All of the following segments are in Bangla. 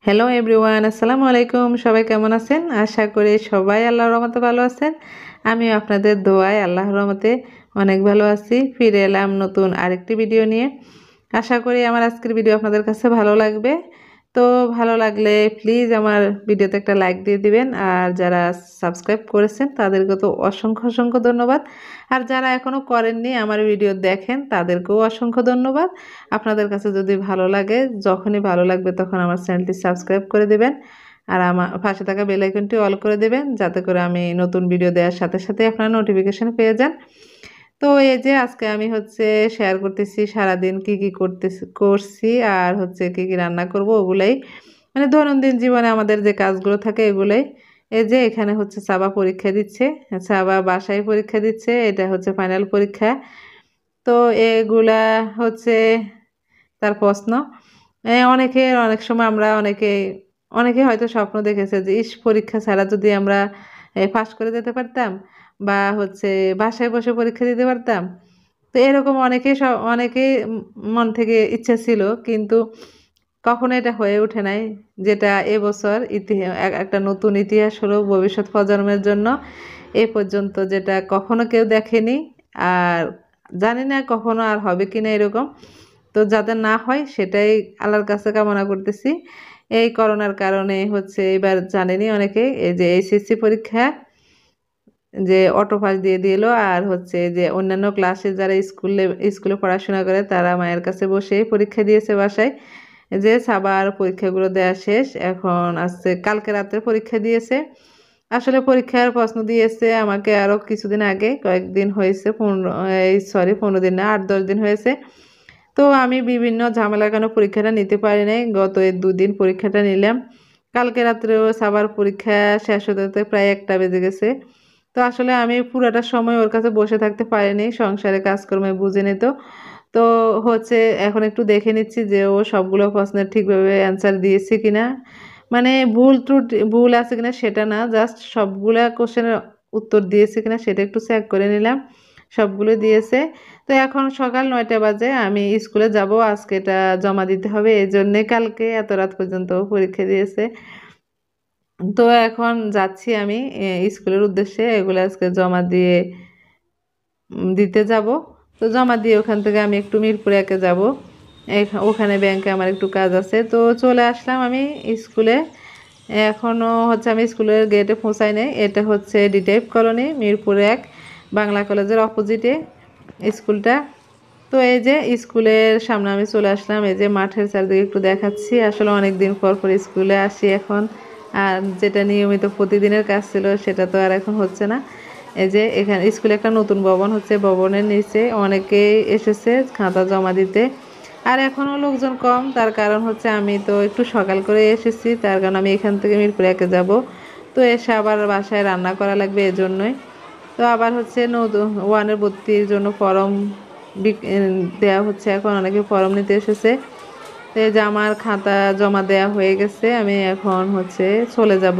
হ্যালো এভরিওয়ান, আসসালামু আলাইকুম। সবাই কেমন আছেন? আশা করি সবাই আল্লাহর রহমতে ভালো আছেন। আমিও আপনাদের দোয়ায় আল্লাহর রহমতে অনেক ভালো আছি। ফিরে এলাম নতুন আরেকটি ভিডিও নিয়ে। আশা করি আমার আজকের ভিডিও আপনাদের কাছে ভালো লাগবে। তো ভালো লাগলে প্লিজ আমার ভিডিওতে একটা লাইক দিয়ে দিবেন। আর যারা সাবস্ক্রাইব করেছেন তাদেরকে তো অসংখ্য অসংখ্য ধন্যবাদ। আর যারা এখনও করেননি আমার ভিডিও দেখেন তাদেরকেও অসংখ্য ধন্যবাদ। আপনাদের কাছে যদি ভালো লাগে, যখনই ভালো লাগবে তখন আমার চ্যানেলটি সাবস্ক্রাইব করে দেবেন। আর আমার পাশে থাকা বেল আইকনটি অল করে দেবেন, যাতে করে আমি নতুন ভিডিও দেওয়ার সাথে সাথে আপনারা নোটিফিকেশন পেয়ে যান। তো এই যে আজকে আমি শেয়ার করতেছি সারাদিন কি কি করছি, আর কি কি রান্না করব, ওগুলাই মানে দৈনন্দিন জীবনে আমাদের যে কাজগুলো থাকে এগুলাই। এই যে এখানে সাবা পরীক্ষা দিচ্ছে, সাবা বাসায় পরীক্ষা দিচ্ছে, এটা ফাইনাল পরীক্ষা। তো এগুলা হচ্ছে তার প্রশ্ন। অনেক সময় আমরা অনেকে হয়তো স্বপ্ন দেখেছে যে ইস, পরীক্ষা ছাড়া যদি আমরা পাশ করে যেতে পারতাম, বা বাসায় বসে পরীক্ষা দিতে পারতাম। তো এরকম অনেকেই মন থেকে ইচ্ছা ছিল, কিন্তু কখনো এটা হয়ে ওঠে নাই। যেটা এবছর একটা নতুন ইতিহাস হলো ভবিষ্যৎ প্রজন্মের জন্য। এ পর্যন্ত যেটা কখনো কেউ দেখেনি, আর জানি না কখনো আর হবে কিনা এরকম। তো যাতে না হয় সেটাই আল্লাহর কাছে কামনা করতেছি। এই করোনার কারণে এবার জানেনি অনেকে, এই যে এইচএসসি পরীক্ষা যে অটো পাস দিয়ে দিল, আর যে অন্যান্য ক্লাসে যারা স্কুলে পড়াশোনা করে তারা মায়ের কাছে বসে পরীক্ষা দিয়েছে বাসায়। যে সাবার পরীক্ষাগুলো দেওয়া শেষ, এখন কালকে রাত্রে পরীক্ষা দিয়েছে। আসলে পরীক্ষার প্রশ্ন দিয়েছে আমাকে আরও কিছুদিন আগে, কয়েকদিন হয়েছে, 15 দিন না, 8-10 দিন হয়েছে। তো আমি বিভিন্ন ঝামেলার কারণে পরীক্ষাটা নিতে পারি নাই। গত 2 দিন পরীক্ষাটা নিলাম। কালকে রাত্রেও সাবার পরীক্ষা শেষ হতে হতে প্রায় 1টা বেজে গেছে। তো আসলে আমি পুরাটা সময় ওর কাছে বসে থাকতে পারিনি, সংসারে কাজকর্মে বুঝে নিত। তো এখন একটু দেখে নিচ্ছি যে ও সবগুলো প্রশ্নের ঠিকভাবে অ্যান্সার দিয়েছে কিনা। মানে ভুল আছে কিনা সেটা না, জাস্ট সবগুলা কোশ্চেনের উত্তর দিয়েছে কিনা সেটা একটু চেক করে নিলাম। সবগুলো দিয়েছে। তো এখন সকাল 9টা বাজে, আমি স্কুলে যাব, আজকে এটা জমা দিতে হবে, এই জন্যে কালকে এত রাত পর্যন্ত পরীক্ষা দিয়েছে। তো এখন যাচ্ছি আমি স্কুলের উদ্দেশ্যে, এগুলো আজকে জমা দিয়ে দিতে যাব। তো জমা দিয়ে ওখান থেকে আমি একটু মিরপুরে একে যাব, ওখানে ব্যাংকে আমার একটু কাজ আছে। তো চলে আসলাম আমি স্কুলে। এখনও আমি স্কুলের গেটে পৌঁছাই নাই। এটা ডিটাইপ কলোনি, মিরপুর 1, বাংলা কলেজের অপোজিটে স্কুলটা। তো এই যে স্কুলের সামনে আমি চলে আসলাম। এই যে মাঠের চারদিকে একটু দেখাচ্ছি। আসলে অনেক দিন পর পর স্কুলে আসি এখন, আর যেটা নিয়মিত প্রতিদিনের কাজ ছিল সেটা তো আর এখন হচ্ছে না। এই যে এখানে স্কুলে একটা নতুন ভবন ভবনের নিচে অনেকেই এসেছে খাতা জমা দিতে। আর এখনও লোকজন কম, তার কারণ আমি তো একটু সকাল করে এসেছি, তার কারণ আমি এখান থেকে মিরপুর 1-এ যাব। তো এসে আবার বাসায় রান্না করা লাগবে, এজন্যই। তো আবার নতুন 1-এর ভর্তির জন্য ফর্ম দেওয়া হচ্ছে, এখন অনেকে ফর্ম নিতে এসেছে। তো এই যে আমার খাতা জমা দেওয়া হয়ে গেছে, আমি এখন চলে যাব।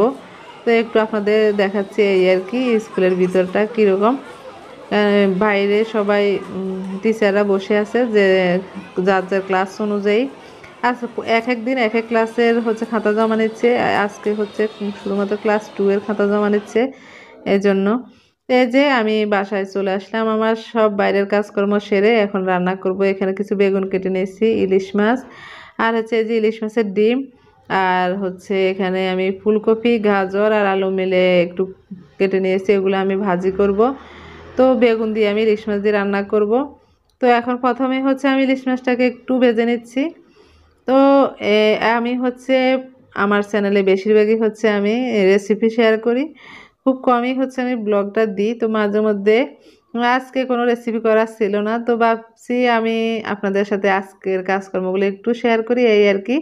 তো একটু আপনাদের দেখাচ্ছি এই আর কি স্কুলের ভিতরটা কীরকম। বাইরে সবাই টিচাররা বসে আছে, যে যার যার ক্লাস অনুযায়ী আচ্ছা এক এক দিন এক এক ক্লাসের খাতা জমা নিচ্ছে। আজকে শুধুমাত্র ক্লাস 2 এর খাতা জমা নিচ্ছে, এই জন্য। এই যে আমি বাসায় চলে আসলাম, আমার সব বাইরের কাজকর্ম সেরে এখন রান্না করব। এখানে কিছু বেগুন কেটে নিয়েছি, ইলিশ মাছ, আর এই যে ইলিশ মাছের ডিম, আর এখানে আমি ফুলকপি, গাজর আর আলু মিলে একটু কেটে নিয়েছি, এগুলো আমি ভাজি করব। তো বেগুন দিয়ে আমি ইলিশ মাছ দিয়ে রান্না করব। তো এখন প্রথমে আমি ইলিশ মাছটাকে একটু ভেজে নিচ্ছি। তো আমি আমার চ্যানেলে বেশিরভাগই আমি রেসিপি শেয়ার করি, খুব কমই আমি ব্লগটা দিই। তো মাঝে মধ্যে আজকে কোনো রেসিপি করার ছিল না, তো ভাবছি আমি আপনাদের সাথে আজকের কাজকর্মগুলো একটু শেয়ার করি, এই আর কি,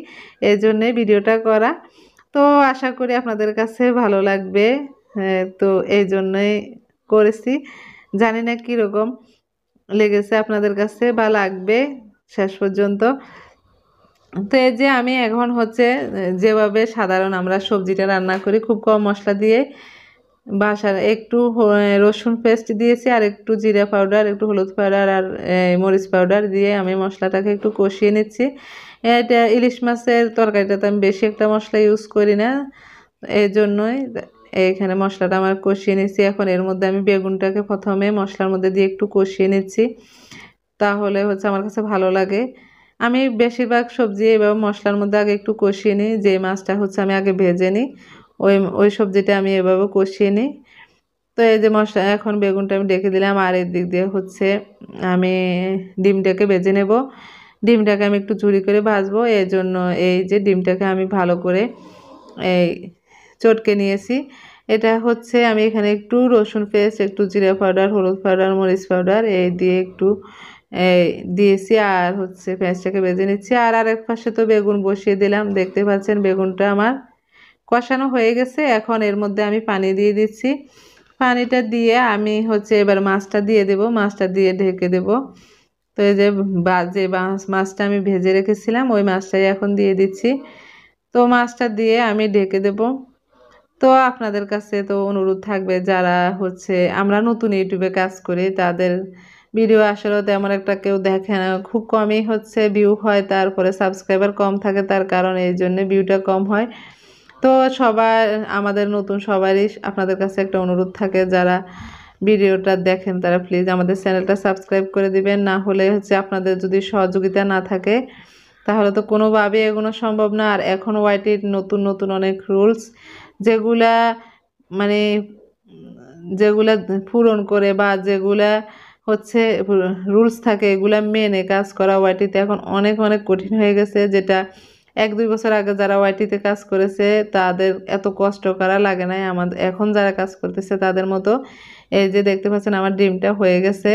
এই জন্যে ভিডিওটা করা। তো আশা করি আপনাদের কাছে ভালো লাগবে। তো এই জন্যই করেছি, জানি না কীরকম লেগেছে আপনাদের কাছে বা লাগবে শেষ পর্যন্ত। তো এই যে আমি এখন যেভাবে সাধারণ আমরা সবজিটা রান্না করি খুব কম মশলা দিয়ে, বাসার একটু রসুন পেস্ট দিয়েছি, আর একটু জিরা পাউডার, একটু হলুদ পাউডার, আর মরিচ পাউডার দিয়ে আমি মশলাটাকে একটু কষিয়ে নিচ্ছি। এটা ইলিশ মাছের তরকারিটাতে আমি বেশি একটা মশলা ইউজ করি না, এই জন্যই এইখানে মশলাটা আমার কষিয়ে নিচ্ছি। এখন এর মধ্যে আমি বেগুনটাকে প্রথমে মশলার মধ্যে দিয়ে একটু কষিয়ে নিচ্ছি, তাহলে হচ্ছে আমার কাছে ভালো লাগে। আমি বেশিরভাগ সবজি এভাবে মশলার মধ্যে আগে একটু কষিয়ে নিই, যে মাছটা হচ্ছে আমি আগে ভেজে নিই, ওই ওই সবজিটা আমি এভাবে কষিয়ে নিই। তো এই যে মশলা, এখন বেগুনটা আমি ডেকে দিলাম, আর এর দিক দিয়ে হচ্ছে আমি ডিমটাকে ভেজে নেব। ডিমটাকে আমি একটু ঝুরি করে ভাজবো, এই জন্য এই যে ডিমটাকে আমি ভালো করে এই চটকে নিয়েছি। এটা হচ্ছে আমি এখানে একটু রসুন পেস্ট, একটু জিরা পাউডার, হলুদ পাউডার, মরিচ পাউডার এই দিয়ে একটু এই দিয়েছি, আর হচ্ছে পেঁয়াজটাকে ভেজে নিচ্ছি। আর আরেক পাশে তো বেগুন বসিয়ে দিলাম, দেখতে পাচ্ছেন বেগুনটা আমার কষানো হয়ে গেছে। এখন এর মধ্যে আমি পানি দিয়ে দিচ্ছি। পানিটা দিয়ে আমি হচ্ছে এবার মাছটা দিয়ে দেব, মাছটা দিয়ে ঢেকে দেব। তো এই যে মাছটা আমি ভেজে রেখেছিলাম, ওই মাছটাই এখন দিয়ে দিচ্ছি। তো মাছটা দিয়ে আমি ঢেকে দেব। তো আপনাদের কাছে তো অনুরোধ থাকবে, যারা হচ্ছে আমরা নতুন ইউটিউবে কাজ করি, তাদের ভিডিও আসলে তেমন একটা কেউ দেখে না, খুব কমই হচ্ছে ভিউ হয়, তারপরে সাবস্ক্রাইবার কম থাকে, তার কারণে এই জন্য ভিউটা কম হয়। তো সবার, আমাদের নতুন সবারই আপনাদের কাছে একটা অনুরোধ থাকে, যারা ভিডিওটা দেখেন তারা প্লিজ আমাদের চ্যানেলটা সাবস্ক্রাইব করে দিবেন। না হলে হচ্ছে আপনাদের যদি সহযোগিতা না থাকে তাহলে তো কোনোভাবে এগোনো সম্ভব না। আর এখন ওয়াইটির নতুন নতুন অনেক রুলস, যেগুলা মানে যেগুলা পূরণ করে বা যেগুলা হচ্ছে রুলস থাকে, এগুলা মেনে কাজ করা ওয়াইটিতে এখন অনেক অনেক কঠিন হয়ে গেছে। যেটা 1-2 বছর আগে যারা ওয়াইটিতে কাজ করেছে তাদের এত কষ্ট করা লাগে নাই, আমাদের এখন যারা কাজ করতেছে তাদের মতো। এই যে দেখতে পাচ্ছেন আমার ডিমটা হয়ে গেছে।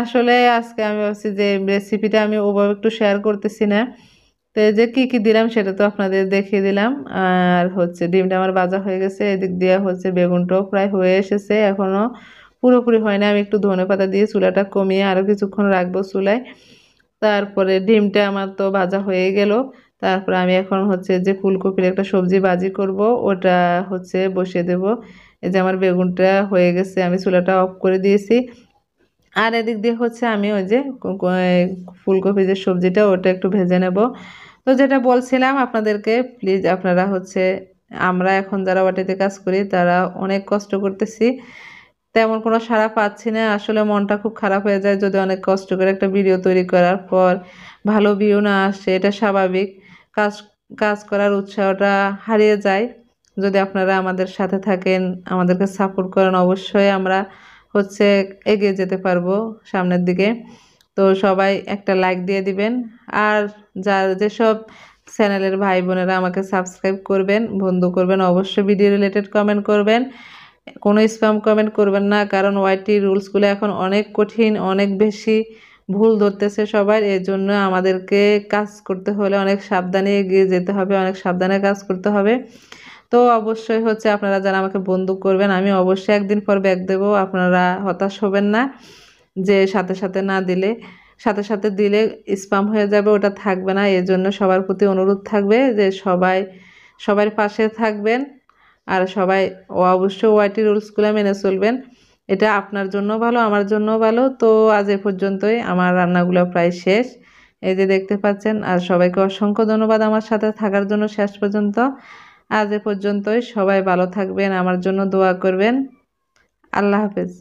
আসলে আজকে আমি ভাবছি যে রেসিপিটা আমি ওভাবে একটু শেয়ার করতেছি না, তো এই যে কি কি দিলাম সেটা তো আপনাদের দেখিয়ে দিলাম। আর হচ্ছে ডিমটা আমার ভাজা হয়ে গেছে, এদিক দিয়ে হচ্ছে বেগুনটাও প্রায় হয়ে এসেছে, এখনো পুরোপুরি হয় না। আমি একটু ধনেপাতা দিয়ে চুলাটা কমিয়ে আরও কিছুক্ষণ রাখবো চুলায়। তারপরে ডিমটা আমার তো ভাজা হয়ে গেল। তারপরে আমি এখন হচ্ছে যে ফুলকপির একটা সবজি ভাজি করব, ওটা হচ্ছে বসিয়ে দেব। এই যে আমার বেগুনটা হয়ে গেছে, আমি চুলাটা অফ করে দিয়েছি। আর এদিক দিয়ে হচ্ছে আমি ওই যে ফুলকপি যে সবজিটা ওটা একটু ভেজে নেব। তো যেটা বলছিলাম আপনাদেরকে, প্লিজ আপনারা হচ্ছে, আমরা এখন যারা বাটিতে কাজ করি তারা অনেক কষ্ট করতেছি, তেমন কোনো সাড়া পাচ্ছি না। আসলে মনটা খুব খারাপ হয়ে যায় যদি অনেক কষ্ট করে একটা ভিডিও তৈরি করার পর ভালো ভিউ না আসে, এটা স্বাভাবিক। কাজ কাজ করার উৎসাহটা হারিয়ে যায়। যদি আপনারা আমাদের সাথে থাকেন, আমাদেরকে সাপোর্ট করেন, অবশ্যই আমরা হচ্ছে এগিয়ে যেতে পারবো সামনের দিকে। তো সবাই একটা লাইক দিয়ে দিবেন। আর যেসব চ্যানেলের ভাই বোনেরা আমাকে সাবস্ক্রাইব করবেন, বন্ধু করবেন, অবশ্যই ভিডিও রিলেটেড কমেন্ট করবেন, কোনো স্প্যাম কমেন্ট করবেন না, কারণ ওয়াইটি রুলসগুলো এখন অনেক কঠিন, অনেক বেশি ভুল ধরতেছে সবাই। এর জন্য আমাদেরকে কাজ করতে হলে অনেক সাবধানে এগিয়ে যেতে হবে, অনেক সাবধানে কাজ করতে হবে। তো অবশ্যই হচ্ছে আপনারা যারা আমাকে বন্ধু করবেন, আমি অবশ্যই একদিন পর ব্যাক দেবো, আপনারা হতাশ হবেন না। যে সাথে সাথে না দিলে, সাথে সাথে দিলে স্প্যাম হয়ে যাবে, ওটা থাকবে না। এর জন্য সবার প্রতি অনুরোধ থাকবে যে সবাই সবার পাশে থাকবেন, আর সবাই অবশ্যই ওয়াইটি রুলসগুলো মেনে চলবেন। এটা আপনার জন্য ভালো, আমার জন্য ভালো। তো আজ এ পর্যন্তই, আমার রান্নাগুলো প্রায় শেষ, এই যে দেখতে পাচ্ছেন। আর সবাইকে অসংখ্য ধন্যবাদ আমার সাথে থাকার জন্য শেষ পর্যন্ত। আজ এ পর্যন্তই, সবাই ভালো থাকবেন, আমার জন্য দোয়া করবেন। আল্লাহ হাফেজ।